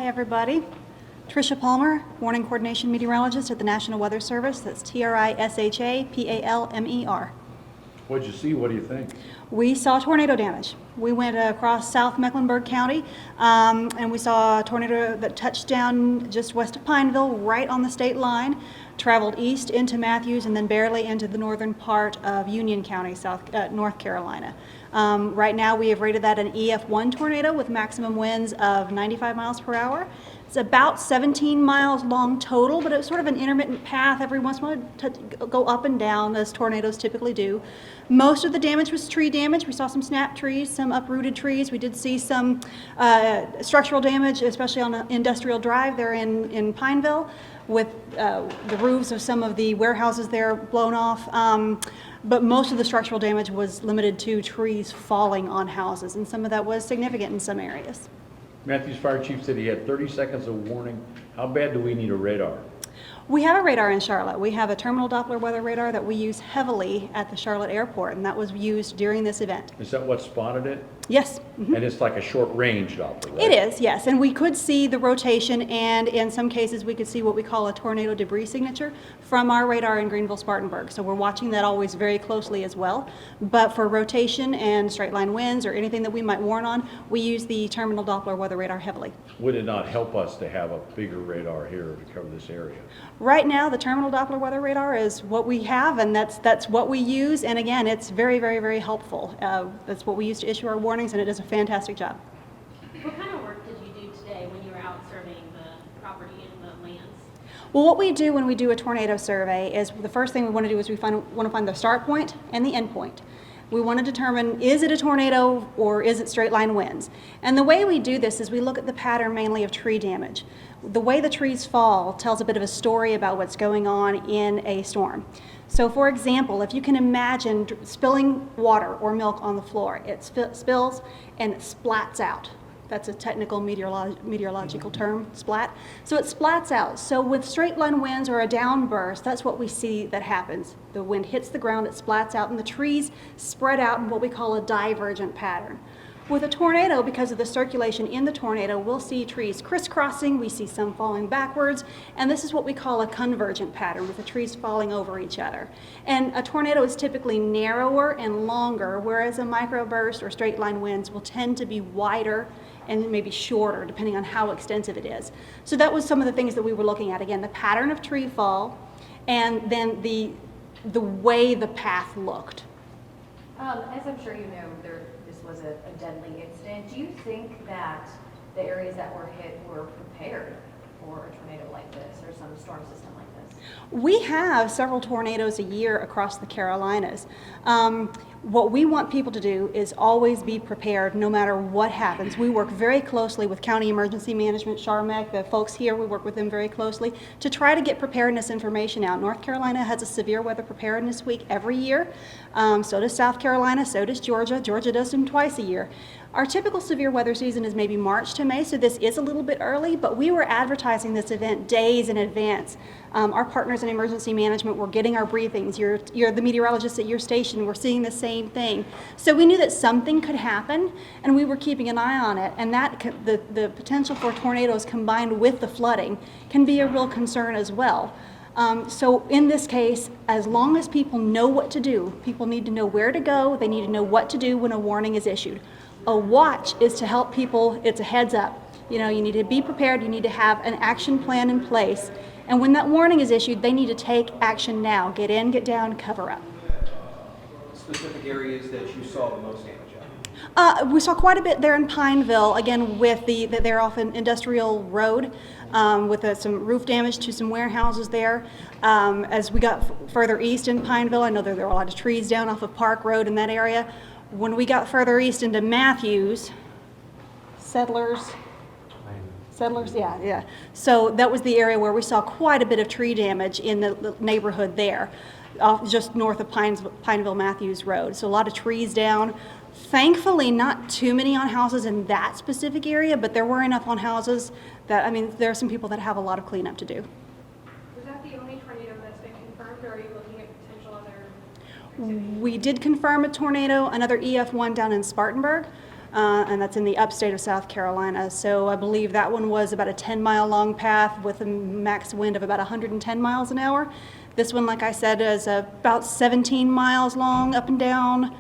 Hi, everybody. Tricia Palmer, Warning Coordination Meteorologist at the National Weather Service. That's TRISHAPALMER. What'd you see? What do you think? We saw tornado damage. We went across South Mecklenburg County, and we saw a tornado that touched down just west of Pineville, right on the state line, traveled east into Matthews, and then barely into the northern part of Union County, North Carolina. Right now, we have rated that an EF-1 tornado with maximum winds of 95 miles per hour. It's about 17 miles long total, but it's sort of an intermittent path. Every once in a while to go up and down, as tornadoes typically do. Most of the damage was tree damage. We saw some snapped trees, some uprooted trees. We did see some structural damage, especially on Industrial Drive there in Pineville, with the roofs of some of the warehouses there blown off. But most of the structural damage was limited to trees falling on houses, and some of that was significant in some areas. Matthews Fire Chief said he had 30 seconds of warning. How bad do we need a radar? We have a radar in Charlotte. We have a terminal Doppler weather radar that we use heavily at the Charlotte airport, and that was used during this event. Is that what spotted it? Yes. Mm-hmm. And it's like a short range Doppler, right? It is, yes. And we could see the rotation, and in some cases we could see what we call a tornado debris signature from our radar in Greenville, Spartanburg. So we're watching that always very closely as well. But for rotation and straight line winds or anything that we might warn on, we use the terminal Doppler weather radar heavily. Would it not help us to have a bigger radar here to cover this area? Right now, the terminal Doppler weather radar is what we have, and that's what we use. And again, it's very, very, very helpful. That's what we use to issue our warnings, and it does a fantastic job. What kind of work did you do today when you were out surveying the property and the lands? Well, what we do when we do a tornado survey is the first thing we want to do is we want to find the start point and the end point. We want to determine, is it a tornado or is it straight line winds? And the way we do this is we look at the pattern mainly of tree damage. The way the trees fall tells a bit of a story about what's going on in a storm. So for example, if you can imagine spilling water or milk on the floor, it spills and it splats out. That's a technical meteorological term, splat. So it splats out. So with straight line winds or a downburst, that's what we see that happens. The wind hits the ground, it splats out, and the trees spread out in what we call a divergent pattern. With a tornado, because of the circulation in the tornado, we'll see trees crisscrossing, we see some falling backwards, and this is what we call a convergent pattern, with the trees falling over each other. And a tornado is typically narrower and longer, whereas a microburst or straight line winds will tend to be wider and maybe shorter, depending on how extensive it is. So that was some of the things that we were looking at. Again, the pattern of tree fall, and then the way the path looked. As I'm sure you know, this was a deadly incident. Do you think that the areas that were hit were prepared for a tornado like this or some storm system like this? We have several tornadoes a year across the Carolinas. What we want people to do is always be prepared no matter what happens. We work very closely with County Emergency Management, CHARMEC, the folks here, we work with them very closely to try to get preparedness information out. North Carolina has a severe weather preparedness week every year. So does South Carolina, so does Georgia. Georgia does them twice a year. Our typical severe weather season is maybe March to May, so this is a little bit early, but we were advertising this event days in advance. Our partners in emergency management were getting our briefings. You're the meteorologist at your station. We're seeing the same thing. So we knew that something could happen, and we were keeping an eye on it. And that the potential for tornadoes combined with the flooding can be a real concern as well. So in this case, as long as people know what to do, people need to know where to go. They need to know what to do when a warning is issued. A watch is to help people. It's a heads up. You know, you need to be prepared. You need to have an action plan in place. And when that warning is issued, they need to take action now. Get in, get down, cover up. Specific areas that you saw the most damage at? We saw quite a bit there in Pineville, again with they're off an industrial road, with some roof damage to some warehouses there. As we got further east in Pineville, I know there were a lot of trees down off of Park Road in that area. When we got further east into Matthews, settlers, yeah. So that was the area where we saw quite a bit of tree damage in the neighborhood there, just north of Pineville Matthews Road. So a lot of trees down. Thankfully, not too many on houses in that specific area, but there were enough on houses that, I mean, there are some people that have a lot of cleanup to do. Was that the only tornado that's been confirmed, or are you looking at potential other activity? We did confirm a tornado, another EF-1 down in Spartanburg. and that's in the upstate of South Carolina. So I believe that one was about a 10-mile long path with a max wind of about 110 miles an hour. This one, like I said, is about 17 miles long up and down,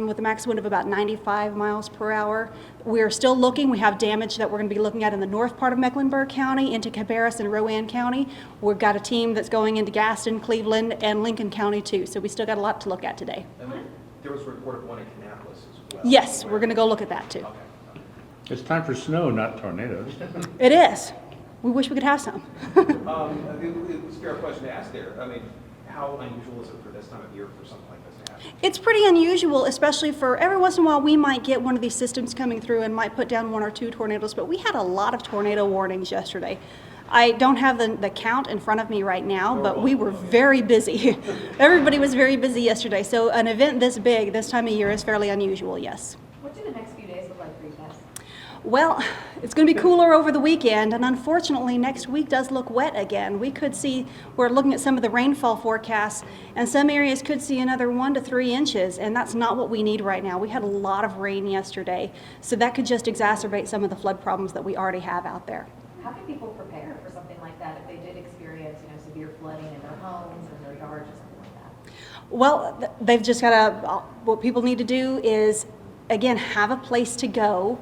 with a max wind of about 95 miles per hour. We're still looking. We have damage that we're going to be looking at in the north part of Mecklenburg County, into Cabarrus and Rowan County. We've got a team that's going into Gaston, Cleveland, and Lincoln County too. So we still got a lot to look at today. And then there was a report of one in Kannapolis as well. Yes, we're going to go look at that too. Okay. It's time for snow, not tornadoes. It is. We wish we could have some. It's a fair question to ask there. I mean, how unusual is it for this time of year for something like this to happen? It's pretty unusual, especially for every once in a while we might get one of these systems coming through and might put down 1 or 2 tornadoes, but we had a lot of tornado warnings yesterday. I don't have the count in front of me right now, but we were very busy. Everybody was very busy yesterday, so an event this big this time of year is fairly unusual, yes. What do the next few days look like for you guys? Well, it's going to be cooler over the weekend, and unfortunately, next week does look wet again. We could see, we're looking at some of the rainfall forecasts, and some areas could see another 1 to 3 inches, and that's not what we need right now. We had a lot of rain yesterday, so that could just exacerbate some of the flood problems that we already have out there. How can people prepare for something like that if they did experience, severe flooding in their homes or their yards or something like that? Well, they've just got to, what people need to do is, again, have a place to go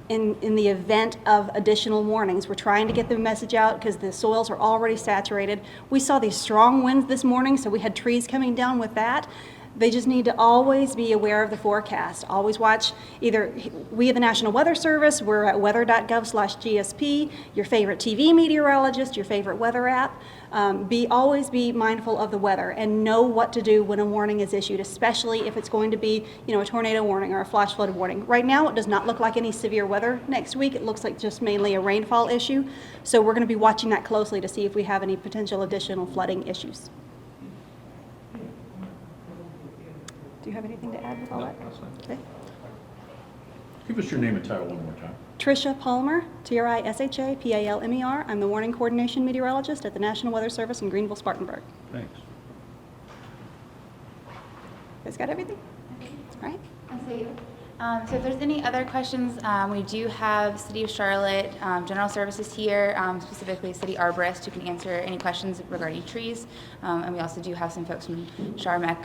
in the event of additional warnings. We're trying to get the message out because the soils are already saturated. We saw these strong winds this morning, so we had trees coming down with that. They just need to always be aware of the forecast. Always watch either we at the National Weather Service, we're at weather.gov/GSP, your favorite TV meteorologist, your favorite weather app. Always be mindful of the weather and know what to do when a warning is issued, especially if it's going to be, a tornado warning or a flash flood warning. Right now, it does not look like any severe weather next week. It looks like just mainly a rainfall issue. So we're going to be watching that closely to see if we have any potential additional flooding issues. Do you have anything to add with all that? Okay. Give us your name and title one more time. Tricia Palmer, TRISHA-PALMER. I'm the Warning Coordination Meteorologist at the National Weather Service in Greenville-Spartanburg. Thanks. Guys got everything? All right. So if there's any other questions, we do have City of Charlotte General Services here, specifically City Arborist, who can answer any questions regarding trees. And we also do have some folks from Charmec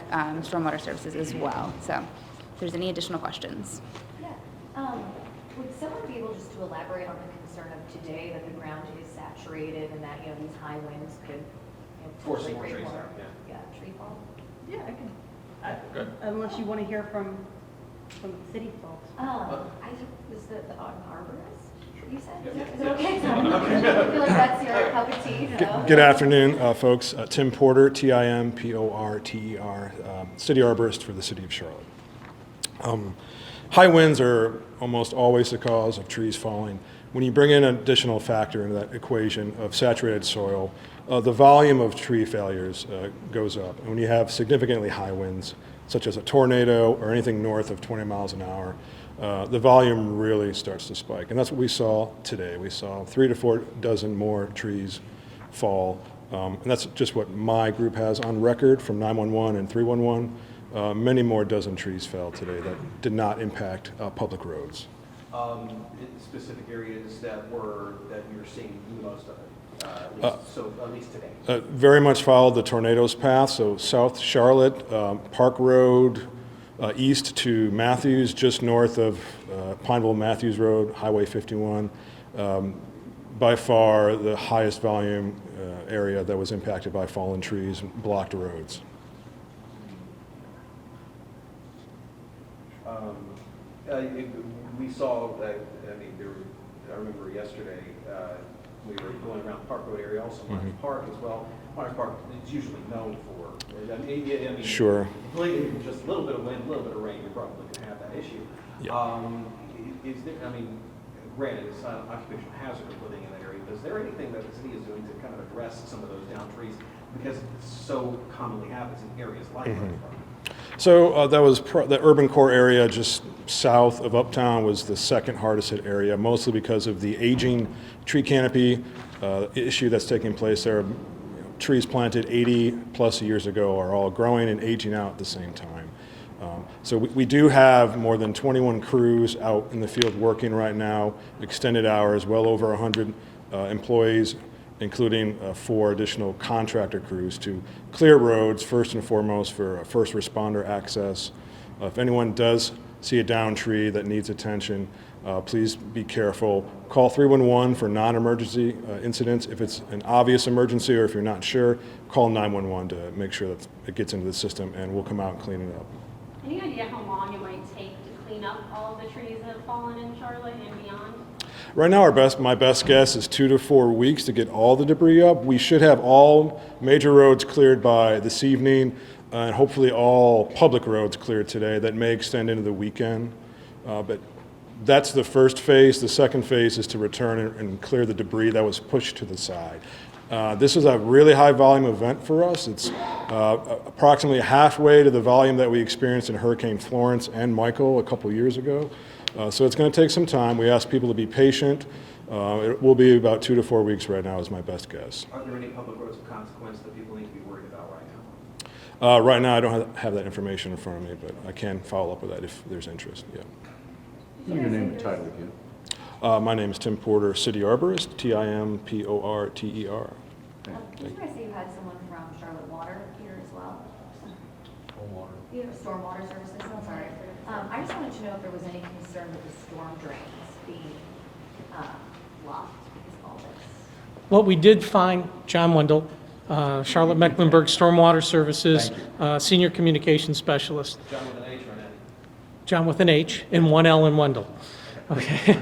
Stormwater Services as well. So if there's any additional questions. Yeah. Would someone be able just to elaborate on the concern of today that the ground is saturated and that, these high winds could, Force potentially more create trees more, out, yeah. tree fall? Yeah, I can. Good. Unless you want to hear from the city folks. Is the arborist, you said? Yeah. Is it okay? I feel like that's your cup of tea, Good afternoon, folks. Tim Porter, Timporter, City Arborist for the City of Charlotte. High winds are almost always the cause of trees falling. When you bring in an additional factor into that equation of saturated soil, the volume of tree failures goes up. And when you have significantly high winds, such as a tornado or anything north of 20 miles an hour, the volume really starts to spike. And that's what we saw today. We saw 3 to 4 dozen more trees fall. And that's just what my group has on record from 911 and 311. Many more dozen trees fell today that did not impact public roads. Specific areas that you're seeing the most of it, at least today. Very much followed the tornado's path, so South Charlotte, Park Road, east to Matthews, just north of Pineville Matthews Road, Highway 51. By far the highest volume area that was impacted by fallen trees, blocked roads. We saw, I remember yesterday, we were going around Park Road area, also Myers Park as well. Myers Park is usually known for, Sure. Just a little bit of wind, a little bit of rain, you're probably going to have that issue. Yeah. Is there, granted, it's not an occupational hazard of living in that area, but is there anything that the city is doing to kind of address some of those down trees? Because it so commonly happens in areas like Myers Park. So that was the urban core area just south of Uptown was the second hardest hit area, mostly because of the aging tree canopy issue that's taking place there. Trees planted 80 plus years ago are all growing and aging out at the same time. So we do have more than 21 crews out in the field working right now, extended hours, well over 100 employees, including 4 additional contractor crews to clear roads, first and foremost for first responder access. If anyone does see a downed tree that needs attention, please be careful. Call 311 for non-emergency incidents. If it's an obvious emergency or if you're not sure, call 911 to make sure that it gets into the system, and we'll come out and clean it up. Any idea how long it might take to clean up all of the trees that have fallen in Charlotte and beyond? Right now, my best guess is 2 to 4 weeks to get all the debris up. We should have all major roads cleared by this evening, and hopefully all public roads cleared today. That may extend into the weekend, but that's the first phase. The second phase is to return and clear the debris that was pushed to the side. This is a really high volume event for us. It's approximately halfway to the volume that we experienced in Hurricane Florence and Michael a couple years ago. So it's going to take some time. We ask people to be patient. It will be about 2 to 4 weeks right now is my best guess. Are there any public roads of consequence that people need to be worried about right now? Right now, I don't have that information in front of me, but I can follow up with that if there's interest. Yeah. Your name and title again? My name is Tim Porter, City Arborist, Timporter. Did you guys say you had someone from Charlotte Water here as well? You have stormwater services, I'm sorry. I just wanted to know if there was any concern with the storm drains being blocked because of all this. Well, we did find John Wendell, Charlotte Mecklenburg Stormwater Services, Senior Communications Specialist. John with an H or an N? John with an H and 1 L in Wendell. Okay.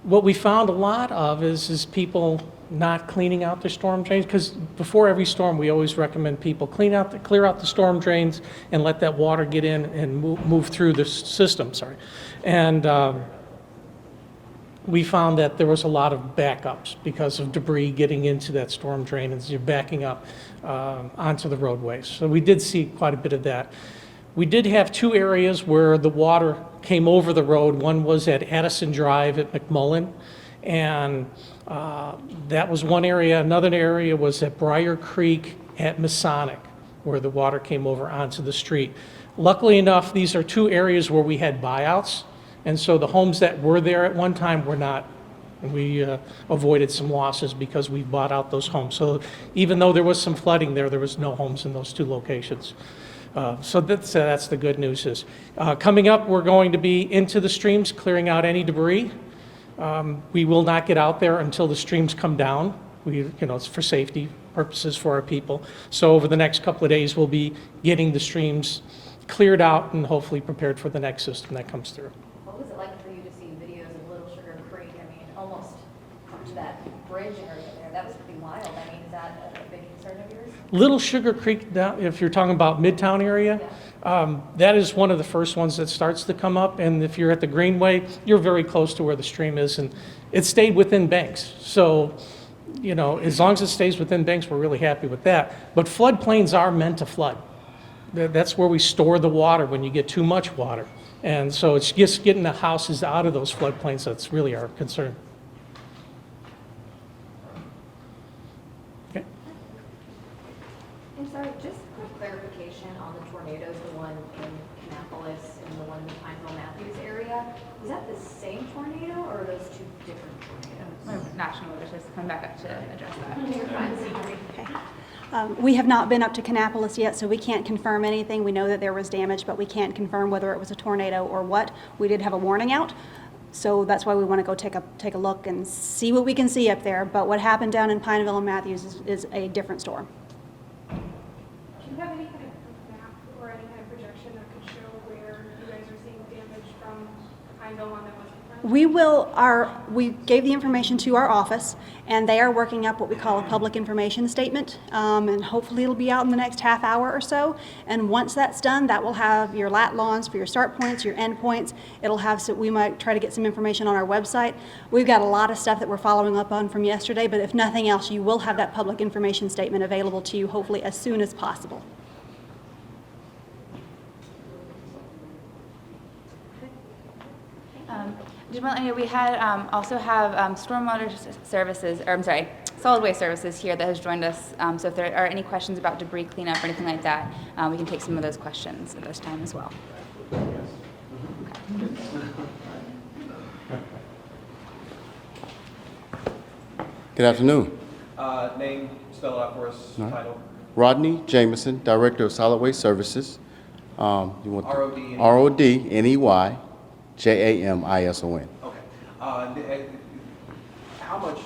What we found a lot of is people not cleaning out their storm drains, because before every storm, we always recommend people clear out the storm drains and let that water get in and move through the system, And we found that there was a lot of backups because of debris getting into that storm drain as you're backing up onto the roadways. So we did see quite a bit of that. We did have 2 areas where the water came over the road. One was at Addison Drive at McMullen, and that was one area. Another area was at Briar Creek at Masonic, where the water came over onto the street. Luckily enough, these are 2 areas where we had buyouts, and so the homes that were there at one time were not. We avoided some losses because we bought out those homes. So even though there was some flooding there was no homes in those 2 locations. So that's the good news is. Coming up, we're going to be into the streams, clearing out any debris. We will not get out there until the streams come down. It's for safety purposes for our people. So over the next couple of days, we'll be getting the streams cleared out and hopefully prepared for the next system that comes through. What was it like for you to see videos of Little Sugar Creek? I mean, almost up to that bridge area there. That was pretty wild. I mean, is that a big concern of yours? Little Sugar Creek, if you're talking about Midtown area, that is one of the first ones that starts to come up. And if you're at the Greenway, you're very close to where the stream is. And it stayed within banks. So, as long as it stays within banks, we're really happy with that. But floodplains are meant to flood. That's where we store the water when you get too much water. And so it's just getting the houses out of those floodplains that's really our concern. Okay. And sorry, just quick clarification on the tornadoes, the one in Kannapolis and the one in the Pineville Matthews area. Was that the same tornado or are those 2 different tornadoes? National Weather Service coming back up to address that. You're fine, sorry. Okay. We have not been up to Kannapolis yet, so we can't confirm anything. We know that there was damage, but we can't confirm whether it was a tornado or what. We did have a warning out, so that's why we want to go take a look and see what we can see up there. But what happened down in Pineville and Matthews is a different storm. Do you have any kind of map or any kind of projection that could show where you guys are seeing damage from Pineville on that was confirmed? We gave the information to our office, and they are working up what we call a public information statement, and hopefully it'll be out in the next half hour or so. And once that's done, that will have your lat lawns for your start points, your end points. It'll have, so we might try to get some information on our website. We've got a lot of stuff that we're following up on from yesterday, but if nothing else, you will have that public information statement available to you hopefully as soon as possible. We had also have stormwater services, or I'm sorry, solid waste services here that has joined us. So if there are any questions about debris cleanup or anything like that, we can take some of those questions at this time as well. Good afternoon. Name, spell it out for us, title. Rodney Jameson, Director of Solid Waste Services. You want R-O-D-N-E-Y. R-O-D-N-E-Y-J-A-M-I-S-O-N. Okay. How much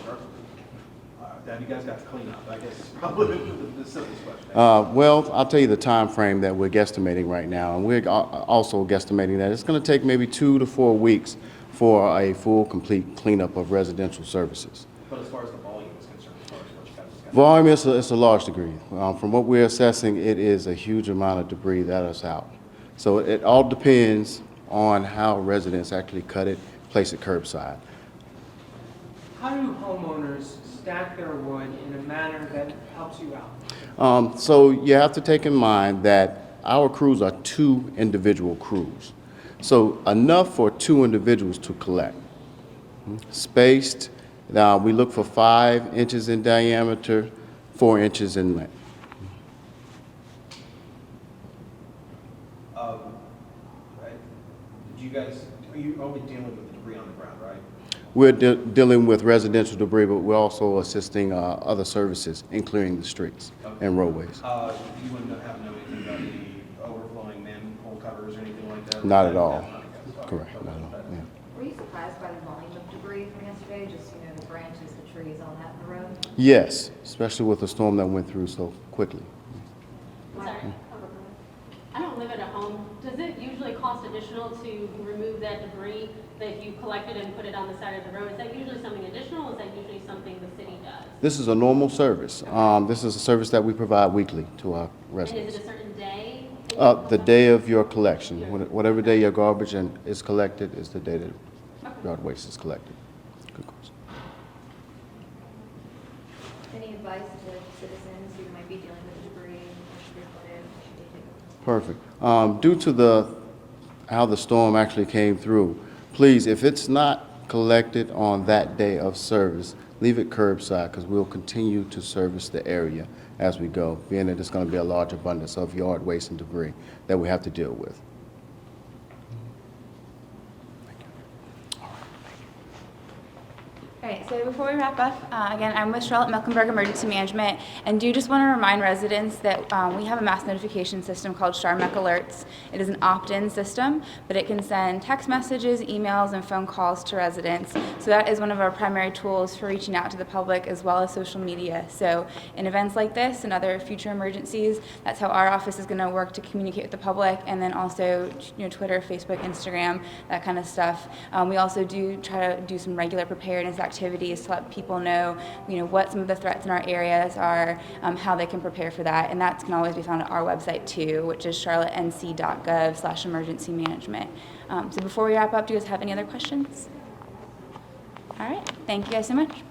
have you guys got to clean up? I guess is probably the simplest question. Well, I'll tell you the time frame that we're guesstimating right now, and we're also guesstimating that it's going to take maybe 2 to 4 weeks for a full, complete cleanup of residential services. But as far as the volume is concerned, as far as what you guys got. Volume is a large degree. From what we're assessing, it is a huge amount of debris that is out. So it all depends on how residents actually cut it, place it curbside. How do homeowners stack their wood in a manner that helps you out? So you have to take in mind that our crews are 2 individual crews. So enough for 2 individuals to collect. Spaced, we look for 5 inches in diameter, 4 inches in length. Are you only dealing with the debris on the ground, right? We're dealing with residential debris, but we're also assisting other services in clearing the streets and roadways. You wouldn't have known anything about the overflowing manhole covers or anything like that? Not at all. Okay. Correct, not at all, yeah. Were you surprised by the volume of debris from yesterday? Just, the branches, the trees, all that in the road? Yes, especially with the storm that went through so quickly. Sorry. I don't live at a home. Does it usually cost additional to remove that debris that you collected and put it on the side of the road? Is that usually something additional, or is that usually something the city does? This is a normal service. This is a service that we provide weekly to our And residents. is it a certain day? The day of your collection, whatever day your garbage is collected is the day that yard waste is collected. Good question. Any advice to citizens who might be dealing with debris? What should they put in? What should they do? Perfect. Due to how the storm actually came through, please, if it's not collected on that day of service, leave it curbside because we'll continue to service the area as we go, being that it's going to be a large abundance of yard waste and debris that we have to deal with. All right, so before we wrap up, again, I'm with Charlotte Mecklenburg Emergency Management, and do just want to remind residents that we have a mass notification system called SharMec Alerts. It is an opt-in system, but it can send text messages, emails, and phone calls to residents. So that is one of our primary tools for reaching out to the public, as well as social media. So in events like this and other future emergencies, that's how our office is going to work to communicate with the public, and then also Twitter, Facebook, Instagram, that kind of stuff. We also do try to do some regular preparedness activities to let people know, what some of the threats in our areas are, how they can prepare for that, and that can always be found at our website too, which is charlottenc.gov/emergency management. So before we wrap up, do you guys have any other questions? All right, thank you guys so much.